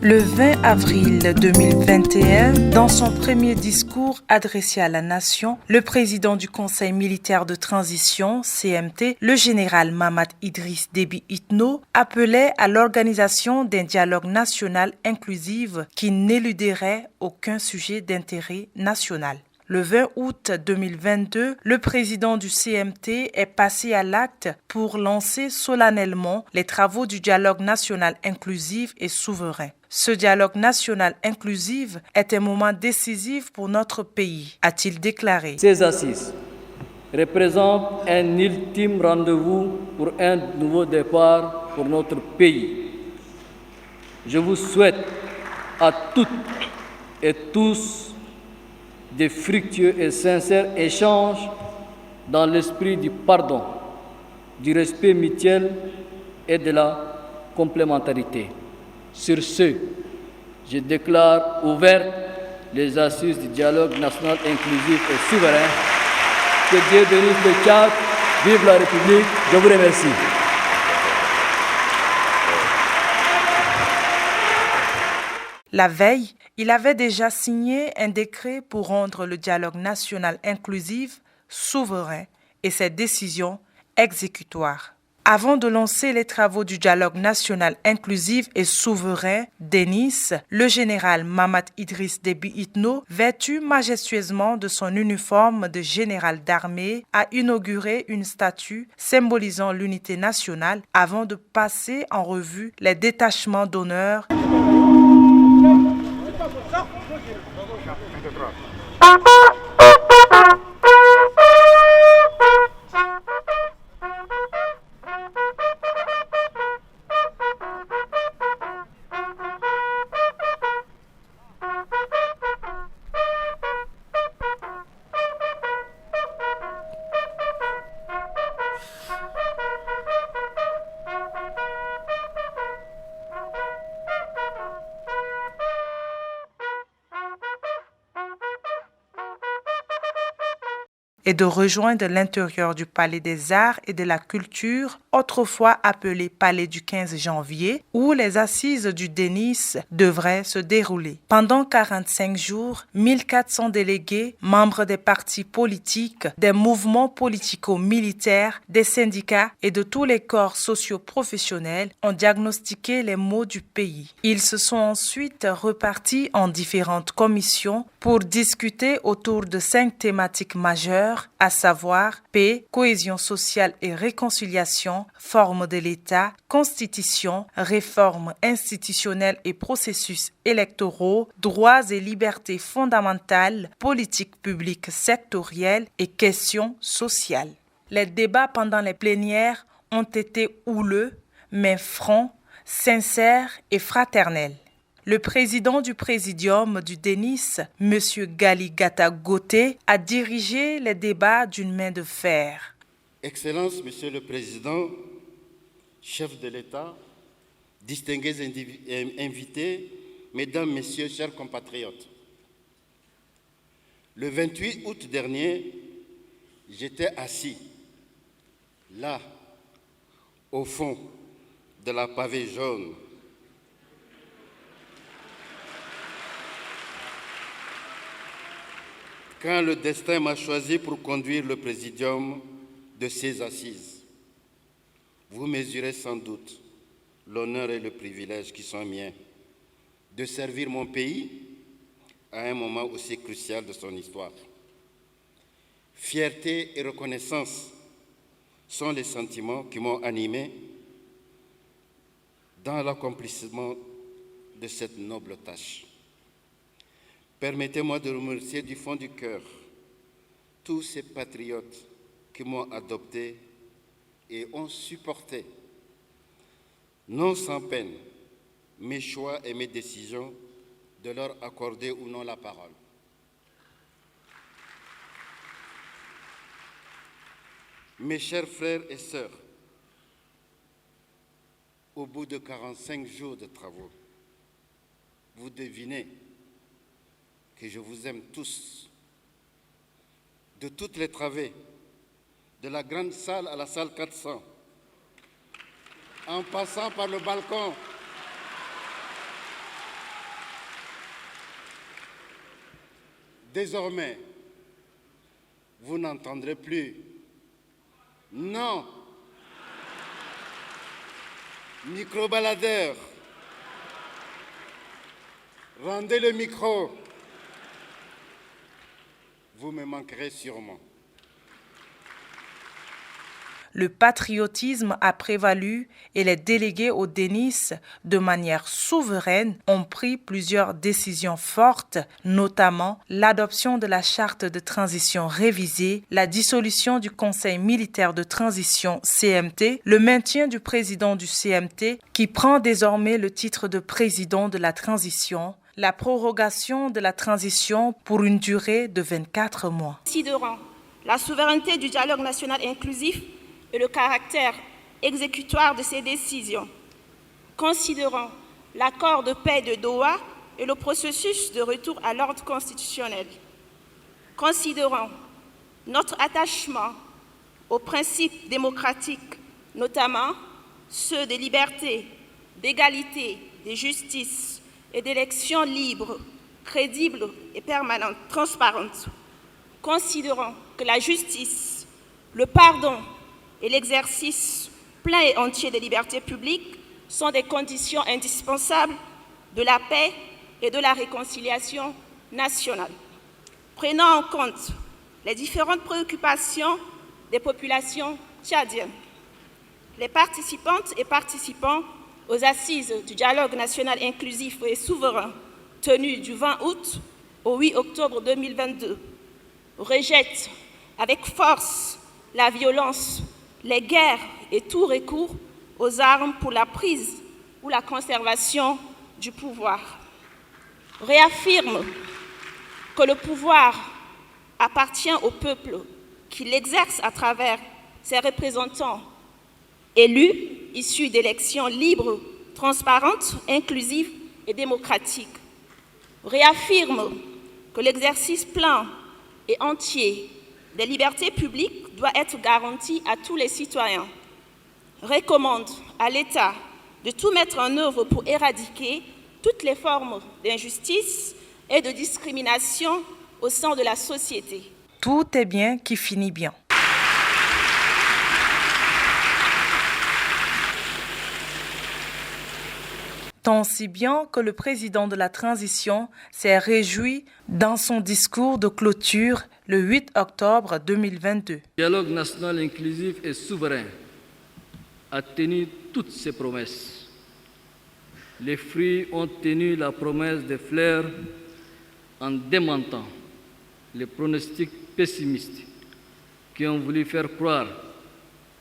Le 20 avril 2021, dans son premier discours adressé à la nation, le président du Conseil militaire de transition, CMT, le général Mahamat Idriss Déby Itno, appelait à l'organisation d'un dialogue national inclusif qui n'éluderait aucun sujet d'intérêt national. Le 20 août 2022, le président du CMT est passé à l'acte pour lancer solennellement les travaux du dialogue national inclusif et souverain. Ce dialogue national inclusif est un moment décisif pour notre pays, a-t-il déclaré. Ces assises représentent un ultime rendez-vous pour un nouveau départ pour notre pays. Je vous souhaite à toutes et tous de fructueux et sincères échanges dans l'esprit du pardon, du respect mutuel et de la complémentarité. Sur ce, je déclare ouvertes les assises du dialogue national inclusif et souverain. Que Dieu bénisse le Tchad, vive la République, je vous remercie. La veille, il avait déjà signé un décret pour rendre le dialogue national inclusif souverain et ses décisions exécutoires. Avant de lancer les travaux du dialogue national inclusif et souverain d'Ennis, le général Mahamat Idriss Déby Itno, vêtu majestueusement de son uniforme de général d'armée, a inauguré une statue symbolisant l'unité nationale avant de passer en revue les détachements d'honneur. Et de rejoindre l'intérieur du Palais des Arts et de la Culture, autrefois appelé Palais du 15 janvier, où les assises du Denis devraient se dérouler. Pendant 45 jours, 1400 délégués, membres des partis politiques, des mouvements politico-militaires, des syndicats et de tous les corps socio-professionnels ont diagnostiqué les maux du pays. Ils se sont ensuite repartis en différentes commissions pour discuter autour de 5 thématiques majeures, à savoir paix, cohésion sociale et réconciliation, forme de l'État, constitution, réforme institutionnelle et processus électoraux, droits et libertés fondamentales, politique publique sectorielle et questions sociales. Les débats pendant les plénières ont été houleux, mais francs, sincères et fraternels. Le président du Présidium du Denis, M. Gali Gata Goté, a dirigé les débats d'une main de fer. Excellences, Monsieur le Président, chef de l'État, distingués invités, Mesdames, Messieurs, chers compatriotes. Le 28 août dernier, j'étais assis, là, au fond de la pavée jaune, quand le destin m'a choisi pour conduire le présidium de ces assises. Vous mesurez sans doute l'honneur et le privilège qui sont miens de servir mon pays à un moment aussi crucial de son histoire. Fierté et reconnaissance sont les sentiments qui m'ont animé dans l'accomplissement de cette noble tâche. Permettez-moi de remercier du fond du cœur tous ces patriotes qui m'ont adopté et ont supporté, non sans peine, mes choix et mes décisions de leur accorder ou non la parole. Mes chers frères et sœurs, au bout de 45 jours de travaux, vous devinez que je vous aime tous, de toutes les travées, de la grande salle à la salle 400, en passant par le balcon, Désormais, vous n'entendrez plus « non ». Micro-baladeur, rendez le micro. Vous me manquerez sûrement. Le patriotisme a prévalu et les délégués au Denis, de manière souveraine, ont pris plusieurs décisions fortes, notamment l'adoption de la charte de transition révisée, la dissolution du Conseil militaire de transition CMT, le maintien du président du CMT qui prend désormais le titre de président de la transition, la prorogation de la transition pour une durée de 24 mois. Considérant la souveraineté du dialogue national inclusif et le caractère exécutoire de ces décisions, considérant l'accord de paix de Doha et le processus de retour à l'ordre constitutionnel, considérant notre attachement aux principes démocratiques, notamment ceux de liberté, d'égalité, de justice et d'élections libres, crédibles et permanentes, transparentes, considérant que la justice, le pardon et l'exercice plein et entier des libertés publiques sont des conditions indispensables de la paix et de la réconciliation nationale. Prenant en compte les différentes préoccupations des populations tchadiennes, les participantes et participants aux assises du dialogue national inclusif et souverain tenues du 20 août au 8 octobre 2022 rejettent avec force la violence, les guerres et tout recours aux armes pour la prise ou la conservation du pouvoir. Réaffirme que le pouvoir appartient au peuple qui l'exerce à travers ses représentants élus issus d'élections libres, transparentes, inclusives et démocratiques. Réaffirme que l'exercice plein et entier des libertés publiques doit être garanti à tous les citoyens. Recommande à l'État de tout mettre en œuvre pour éradiquer toutes les formes d'injustice et de discrimination au sein de la société. Tout est bien qui finit bien. Tant si bien que le président de la transition s'est réjoui dans son discours de clôture le 8 octobre 2022. Le dialogue national inclusif et souverain a tenu toutes ses promesses. Les fruits ont tenu la promesse des fleurs en démentant les pronostics pessimistes qui ont voulu faire croire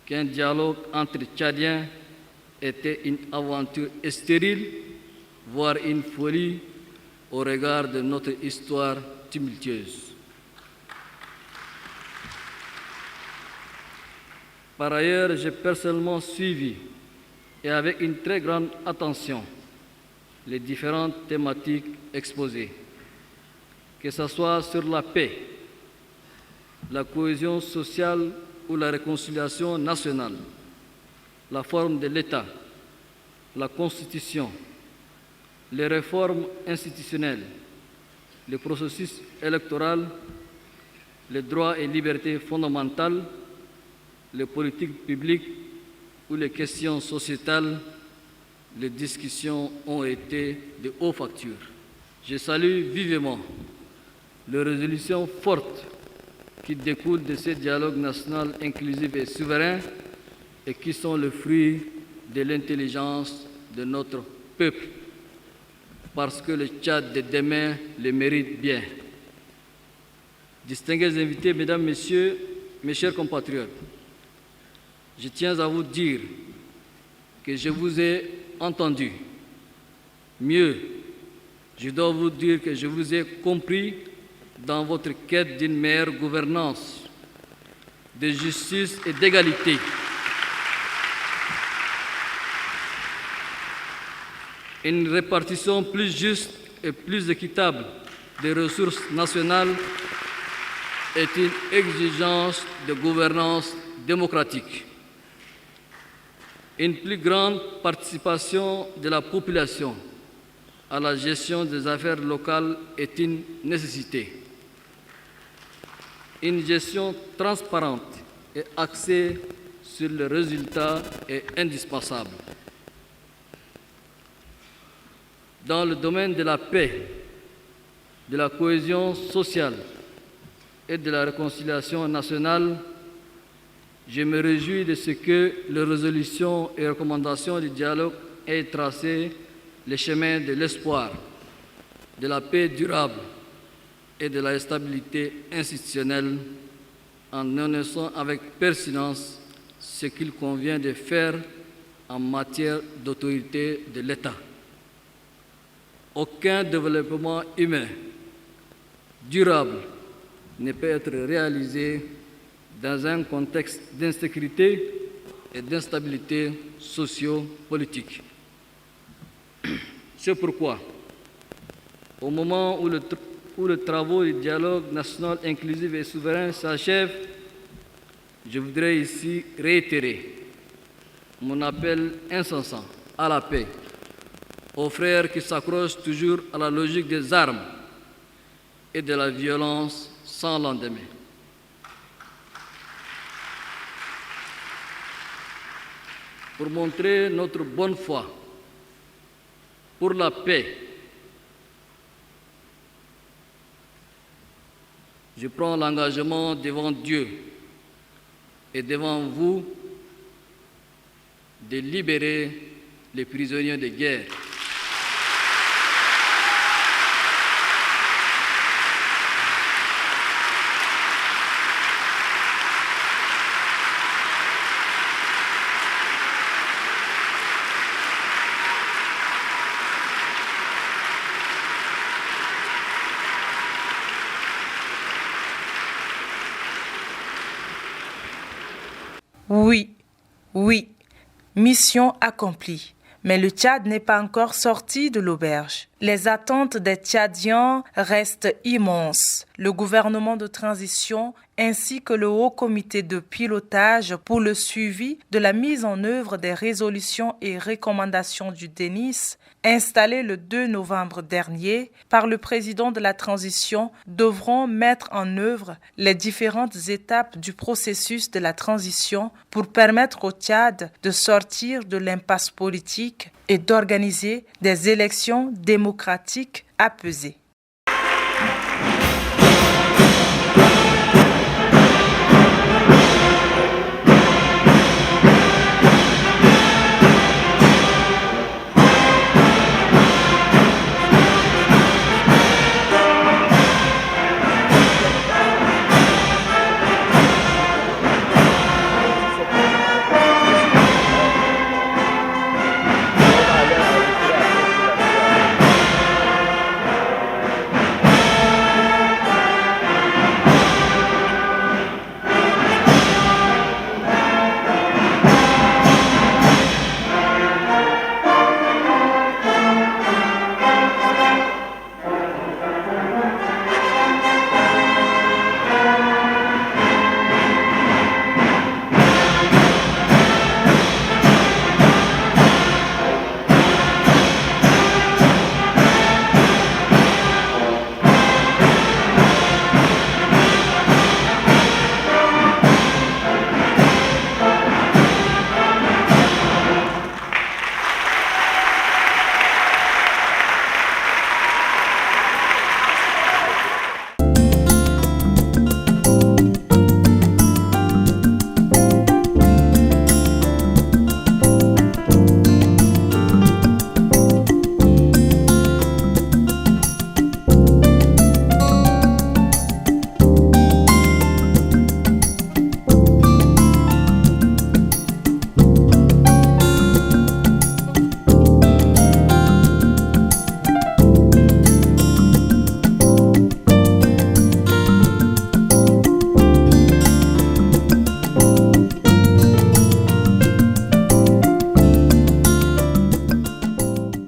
qu'un dialogue entre Tchadiens était une aventure stérile, voire une folie au regard de notre histoire tumultueuse. Par ailleurs, j'ai personnellement suivi et avec une très grande attention les différentes thématiques exposées, que ce soit sur la paix, la cohésion sociale ou la réconciliation nationale, la forme de l'État, la Constitution, les réformes institutionnelles, le processus électoral, les droits et libertés fondamentales, les politiques publiques ou les questions sociétales. Les discussions ont été de haute facture. Je salue vivement les résolutions fortes qui découlent de ce dialogue national inclusif et souverain et qui sont le fruit de l'intelligence de notre peuple, parce que le Tchad de demain le mérite bien. Distingués invités, Mesdames, Messieurs, mes chers compatriotes, je tiens à vous dire que je vous ai entendu. Mieux, je dois vous dire que je vous ai compris dans votre quête d'une meilleure gouvernance, de justice et d'égalité. Une répartition plus juste et plus équitable des ressources nationales est une exigence de gouvernance démocratique. Une plus grande participation de la population à la gestion des affaires locales est une nécessité. Une gestion transparente et axée sur le résultat est indispensable. Dans le domaine de la paix, de la cohésion sociale et de la réconciliation nationale, je me réjouis de ce que les résolutions et recommandations du dialogue aient tracé les chemins de l'espoir, de la paix durable et de la stabilité institutionnelle en énonçant avec pertinence ce qu'il convient de faire en matière d'autorité de l'État. Aucun développement humain durable ne peut être réalisé dans un contexte d'insécurité et d'instabilité socio-politique. C'est pourquoi, au moment où les travaux du dialogue national inclusif et souverain s'achèvent, je voudrais ici réitérer mon appel incessant à la paix aux frères qui s'accrochent toujours à la logique des armes et de la violence sans lendemain. Pour montrer notre bonne foi pour la paix, je prends l'engagement devant Dieu et devant vous de libérer les prisonniers de guerre. Oui, mission accomplie. Mais le Tchad n'est pas encore sorti de l'auberge. Les attentes des Tchadiens restent immenses. Le gouvernement de transition ainsi que le Haut Comité de pilotage pour le suivi de la mise en œuvre des résolutions et recommandations du DENIS, installé le 2 novembre dernier par le président de la transition, devront mettre en œuvre les différentes étapes du processus de la transition pour permettre au Tchad de sortir de l'impasse politique et d'organiser des élections démocratiques apaisées.